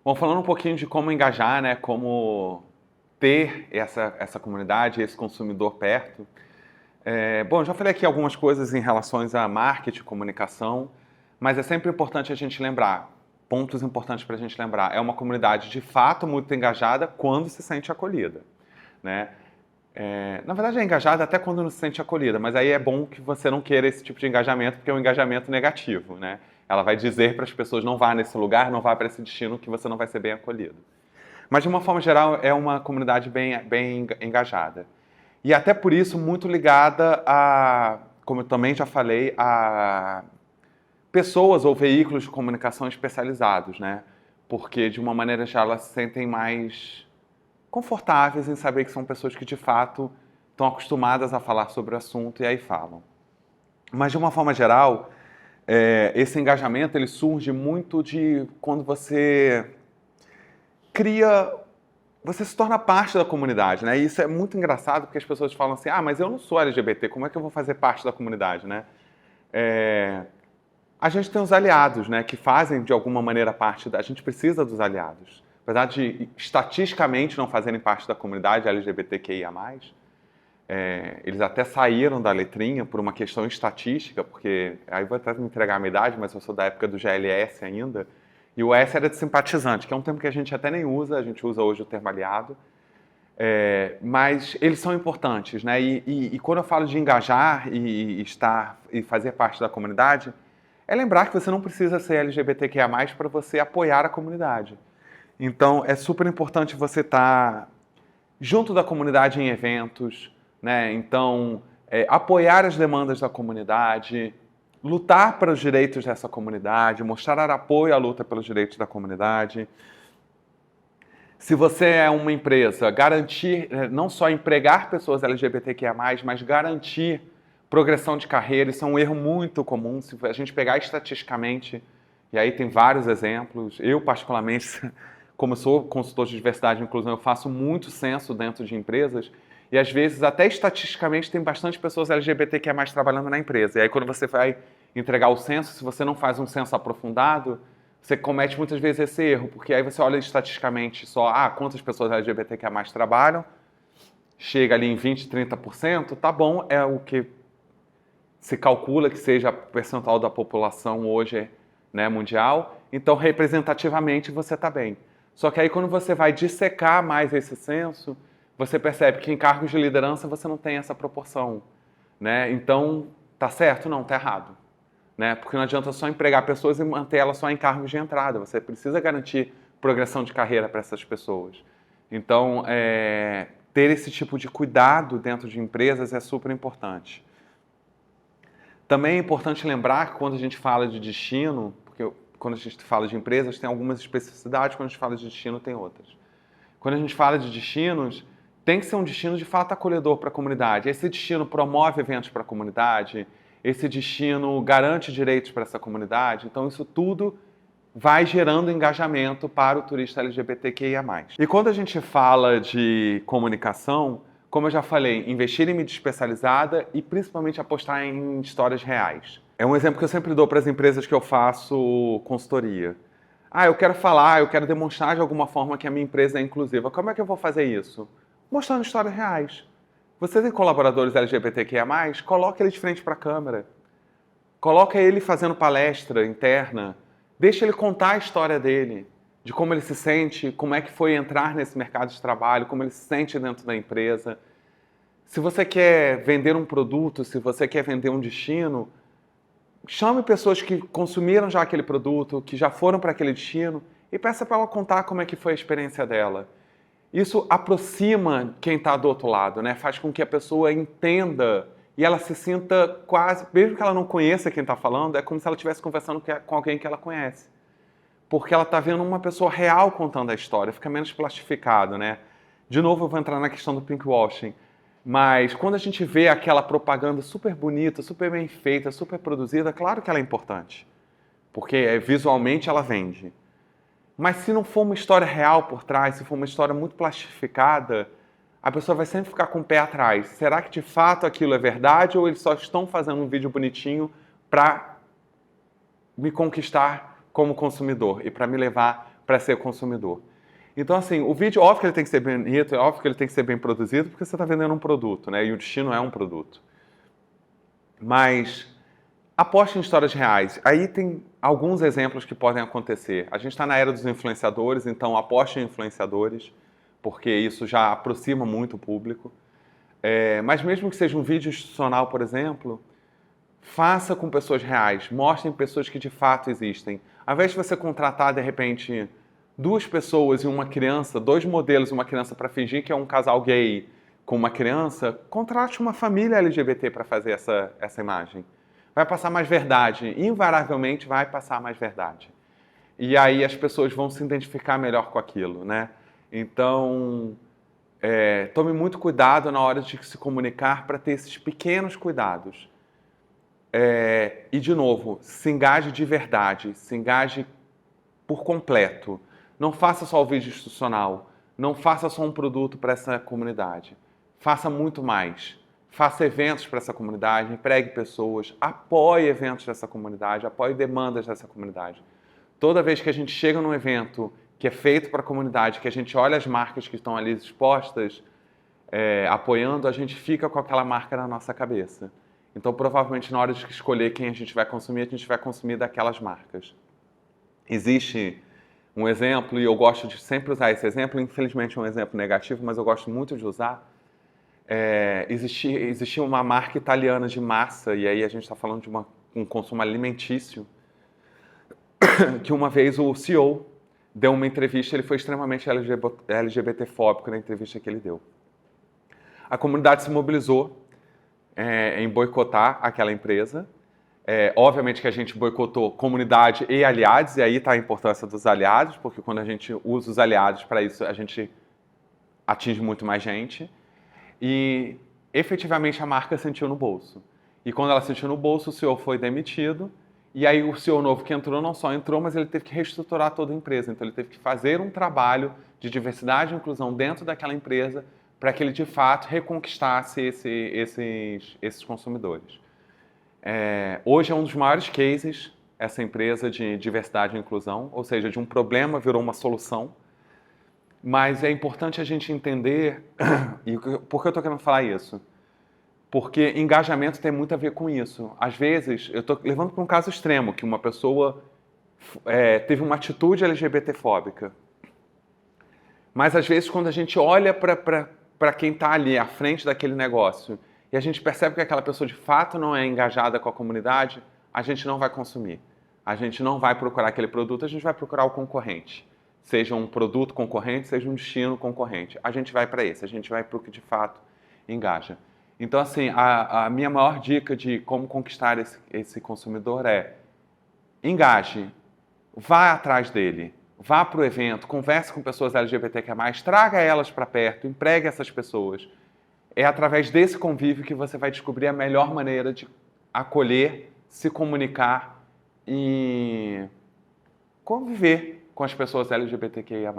Bom, falando um pouquinho de como engajar, né, como ter essa comunidade, esse consumidor perto. Bom, já falei aqui algumas coisas em relação a marketing, comunicação, mas é sempre importante a gente lembrar, pontos importantes para a gente lembrar. É uma comunidade de fato muito engajada quando se sente acolhida, né? Na verdade é engajada até quando não se sente acolhida, mas aí é bom que você não queira esse tipo de engajamento, porque é um engajamento negativo, né? Ela vai dizer para as pessoas, não vá nesse lugar, não vá para esse destino, que você não vai ser bem acolhido. Mas, de uma forma geral, é uma comunidade bem engajada. E até por isso, muito ligada a, como eu também já falei, a pessoas ou veículos de comunicação especializados, né? Porque, de uma maneira geral, elas se sentem mais confortáveis em saber que são pessoas que, de fato, estão acostumadas a falar sobre o assunto e aí falam. Mas, de uma forma geral, esse engajamento ele surge muito de quando cria você se torna parte da comunidade, né? E isso é muito engraçado porque as pessoas falam assim: ah, mas eu não sou LGBT, como é que eu vou fazer parte da comunidade, né? É, A gente tem os aliados, né? Que fazem de alguma maneira parte da. A gente precisa dos aliados. Apesar de estatisticamente não fazerem parte da comunidade LGBTQIA+, eles até saíram da letrinha por uma questão estatística, porque aí vou até me entregar a minha idade, mas eu sou da época do GLS ainda. E o S era de simpatizante, que é um termo que a gente até nem usa, a gente usa hoje o termo aliado. Mas eles são importantes, né? E quando eu falo de engajar e estar e fazer parte da comunidade, é lembrar que você não precisa ser LGBTQIA+, para você apoiar a comunidade. Então, é super importante você estar junto da comunidade em eventos, né? Então, apoiar as demandas da comunidade, lutar para os direitos dessa comunidade, mostrar apoio à luta pelos direitos da comunidade. Se você é uma empresa, garantir, não só empregar pessoas LGBTQIA+, mas garantir progressão de carreira, isso é um erro muito comum. Se a gente pegar estatisticamente, e aí tem vários exemplos, eu particularmente, como sou consultor de diversidade e inclusão, eu faço muito censo dentro de empresas, e às vezes, até estatisticamente, tem bastante pessoas LGBTQIA+, trabalhando na empresa. E aí quando você vai entregar o censo, se você não faz um censo aprofundado, você comete muitas vezes esse erro, porque aí você olha estatisticamente só, quantas pessoas LGBTQIA+ trabalham, chega ali em 20, 30%, tá bom, é o que se calcula que seja o percentual da população hoje, né, mundial, então representativamente você está bem. Só que aí quando você vai dissecar mais esse censo, você percebe que em cargos de liderança você não tem essa proporção, né? Então, tá certo? Não, tá errado. Né? Porque não adianta só empregar pessoas e manter elas só em cargos de entrada. Você precisa garantir progressão de carreira para essas pessoas. Então, ter esse tipo de cuidado dentro de empresas é super importante. Também é importante lembrar que quando a gente fala de destino, porque quando a gente fala de empresas tem algumas especificidades, quando a gente fala de destino tem outras. Quando a gente fala de destinos, tem que ser um destino de fato acolhedor para a comunidade. Esse destino promove eventos para a comunidade, esse destino garante direitos para essa comunidade. Então, isso tudo vai gerando engajamento para o turista LGBTQIA+. E quando a gente fala de comunicação, como eu já falei, investir em mídia especializada e principalmente apostar em histórias reais. É um exemplo que eu sempre dou para as empresas que eu faço consultoria. Eu quero falar, eu quero demonstrar de alguma forma que a minha empresa é inclusiva. Como é que eu vou fazer isso? Mostrando histórias reais. Você tem colaboradores LGBTQIA+, coloque ele de frente para a câmera. Coloca ele fazendo palestra interna. Deixa ele contar a história dele, de como ele se sente, como é que foi entrar nesse mercado de trabalho, como ele se sente dentro da empresa. Se você quer vender um produto, se você quer vender um destino, chame pessoas que consumiram já aquele produto, que já foram para aquele destino e peça para ela contar como é que foi a experiência dela. Isso aproxima quem está do outro lado, né? Faz com que a pessoa entenda e ela se sinta quase, mesmo que ela não conheça quem está falando, é como se ela estivesse conversando com alguém que ela conhece. Porque ela está vendo uma pessoa real contando a história, fica menos plastificado, né? De novo eu vou entrar na questão do pinkwashing, mas quando a gente vê aquela propaganda super bonita, super bem feita, super produzida, claro que ela é importante, porque visualmente ela vende. Mas se não for uma história real por trás, se for uma história muito plastificada, a pessoa vai sempre ficar com o pé atrás. Será que de fato aquilo é verdade ou eles só estão fazendo um vídeo bonitinho para me conquistar como consumidor e para me levar para ser consumidor. Então, assim, o vídeo, óbvio que ele tem que ser bonito, é óbvio que ele tem que ser bem produzido, porque você está vendendo um produto, né? E o destino é um produto. Mas aposte em histórias reais. Aí tem alguns exemplos que podem acontecer. A gente está na era dos influenciadores, então aposte em influenciadores, porque isso já aproxima muito o público. Mas mesmo que seja um vídeo institucional, por exemplo, faça com pessoas reais, mostrem pessoas que de fato existem. Ao invés de você contratar, de repente, 2 pessoas e uma criança, 2 modelos e uma criança para fingir que é um casal gay com uma criança, contrate uma família LGBT para fazer essa imagem. Vai passar mais verdade, invariavelmente vai passar mais verdade. E aí as pessoas vão se identificar melhor com aquilo, né? Então, tome muito cuidado na hora de se comunicar para ter esses pequenos cuidados. E, de novo, se engaje de verdade, se engaje por completo. Não faça só o vídeo institucional, não faça só um produto para essa comunidade. Faça muito mais. Faça eventos para essa comunidade, empregue pessoas, apoie eventos dessa comunidade, apoie demandas dessa comunidade. Toda vez que a gente chega num evento que é feito para a comunidade, que a gente olha as marcas que estão ali expostas, apoiando, a gente fica com aquela marca na nossa cabeça. Então, provavelmente, na hora de escolher quem a gente vai consumir daquelas marcas. Existe um exemplo, e eu gosto de sempre usar esse exemplo, infelizmente é um exemplo negativo, mas eu gosto muito de usar. Existia uma marca italiana de massa, e aí a gente está falando de um consumo alimentício, que uma vez o CEO deu uma entrevista, ele foi extremamente LGBT-fóbico na entrevista que ele deu. A comunidade se mobilizou em boicotar aquela empresa. Obviamente que a gente boicotou comunidade e aliados, e aí está a importância dos aliados, porque quando a gente usa os aliados para isso, a gente atinge muito mais gente. E efetivamente a marca sentiu no bolso. E quando ela sentiu no bolso, o CEO foi demitido. E aí o CEO novo que entrou não só entrou, mas ele teve que reestruturar toda a empresa. Então ele teve que fazer um trabalho de diversidade e inclusão dentro daquela empresa para que ele de fato reconquistasse esses consumidores. Hoje é um dos maiores cases essa empresa de diversidade e inclusão, ou seja, de um problema virou uma solução. Mas é importante a gente entender, e por que eu estou querendo falar isso? Porque engajamento tem muito a ver com isso. Às vezes, eu estou levando para um caso extremo, que uma pessoa teve uma atitude LGBT-fóbica. Mas às vezes, quando a gente olha para quem está ali à frente daquele negócio, e a gente percebe que aquela pessoa de fato não é engajada com a comunidade, a gente não vai consumir. A gente não vai procurar aquele produto, a gente vai procurar o concorrente. Seja um produto concorrente, seja um destino concorrente. A gente vai para esse, a gente vai para o que de fato engaja. Então, assim, a minha maior dica de como conquistar esse consumidor é engaje, vá atrás dele, vá para o evento, converse com pessoas LGBTQ+, traga elas para perto, empregue essas pessoas. É através desse convívio que você vai descobrir a melhor maneira de acolher, se comunicar e conviver com as pessoas LGBTQIA+.